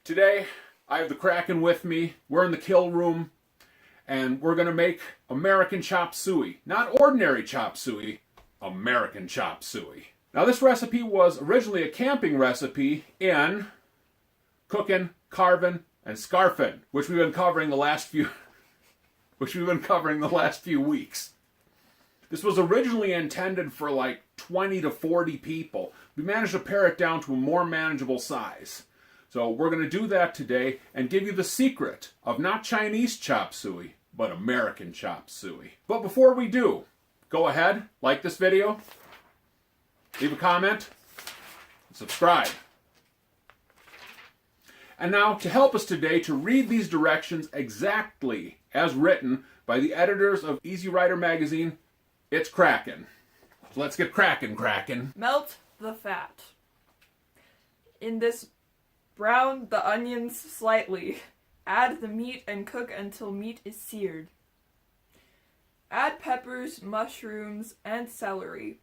Today, I have the Kraken with me. We're in the kill room, and we're going to make American Chop Suey. Not ordinary Chop Suey, American Chop Suey. Now, this recipe was originally a camping recipe in cooking, carving, and scarfing, which we've been covering the last few weeks. This was originally intended for like 20 to 40 people. We managed to pare it down to a more manageable size. So we're going to do that today and give you the secret of not Chinese chop suey, but American chop suey. But before we do, go ahead, like this video, leave a comment, and subscribe. And now, to help us today to read these directions exactly as written by the editors of Easy Writer magazine, it's Kraken. So let's get crackin'. Melt the fat. In this, brown the onions slightly. Add the meat and cook until meat is seared. Add peppers, mushrooms, and celery.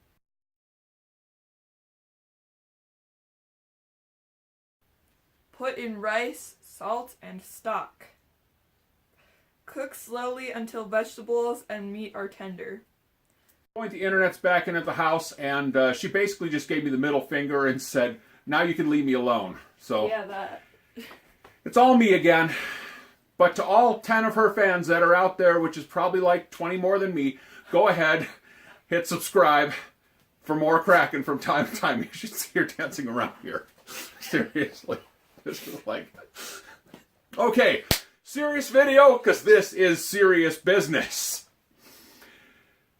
Put in rice, salt, and stock. Cook slowly until vegetables and meat are tender. The internet's back in at the house, and she basically just gave me the middle finger and said, now you can leave me alone. So yeah, that. It's all me again. But to all 10 of her fans that are out there, which is probably like 20 more than me, go ahead, hit subscribe for more Kraken from time to time. You should see her dancing around here. Seriously. This is like... Okay, serious video, because this is serious business.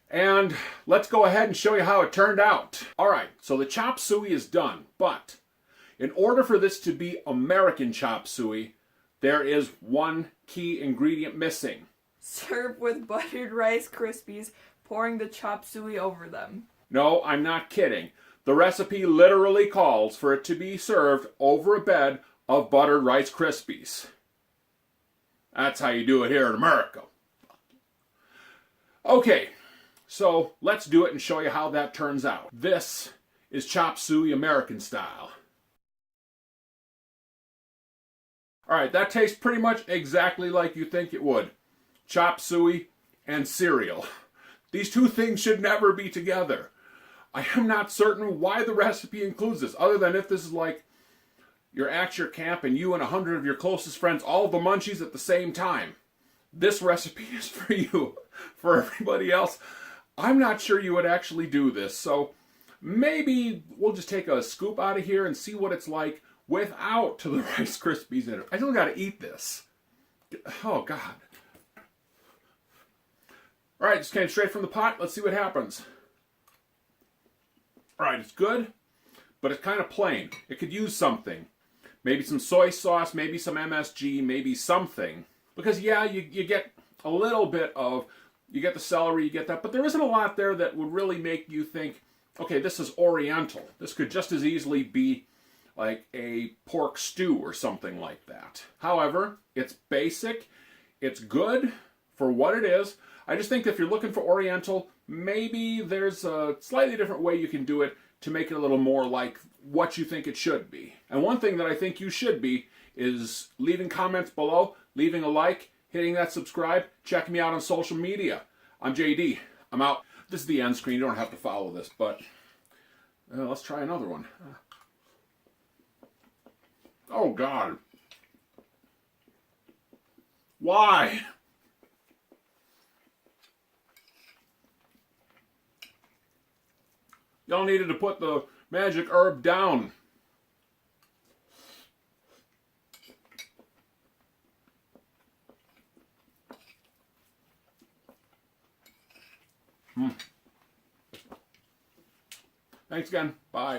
And let's go ahead and show you how it turned out. Alright, so the chop suey is done, but in order for this to be American chop suey, there is one key ingredient missing. Serve with buttered Rice Krispies, pouring the chop suey over them. No, I'm not kidding. The recipe literally calls for it to be served over a bed of buttered Rice Krispies. That's how you do it here in America. Okay, so let's do it and show you how that turns out. This is chop suey American style. Alright, that tastes pretty much exactly like you think it would. Chop suey and cereal. These two things should never be together. I am not certain why the recipe includes this, other than if this is like you're at your camp and you and 100 of your closest friends, all of the munchies at the same time. This recipe is for you. For everybody else, I'm not sure you would actually do this, so maybe we'll just take a scoop out of here and see what it's like without the Rice Krispies in it. I still gotta eat this. Oh, God. Alright, just came straight from the pot. Let's see what happens. Alright, it's good, but it's kind of plain. It could use something. Maybe some soy sauce, maybe some MSG, maybe something. Because, yeah, you get a little bit of, you get the celery, you get that, but there isn't a lot there that would really make you think, okay, this is Oriental. This could just as easily be like a pork stew or something like that. However, it's basic, it's good for what it is. I just think if you're looking for Oriental, maybe there's a slightly different way you can do it to make it a little more like what you think it should be. And one thing that I think you should be is leaving comments below, leaving a like, hitting that subscribe, checking me out on social media. I'm JD. I'm out. This is the end screen. You don't have to follow this, but let's try another one. Oh, God. Why? Y'all needed to put the magic herb down. Thanks again. Bye.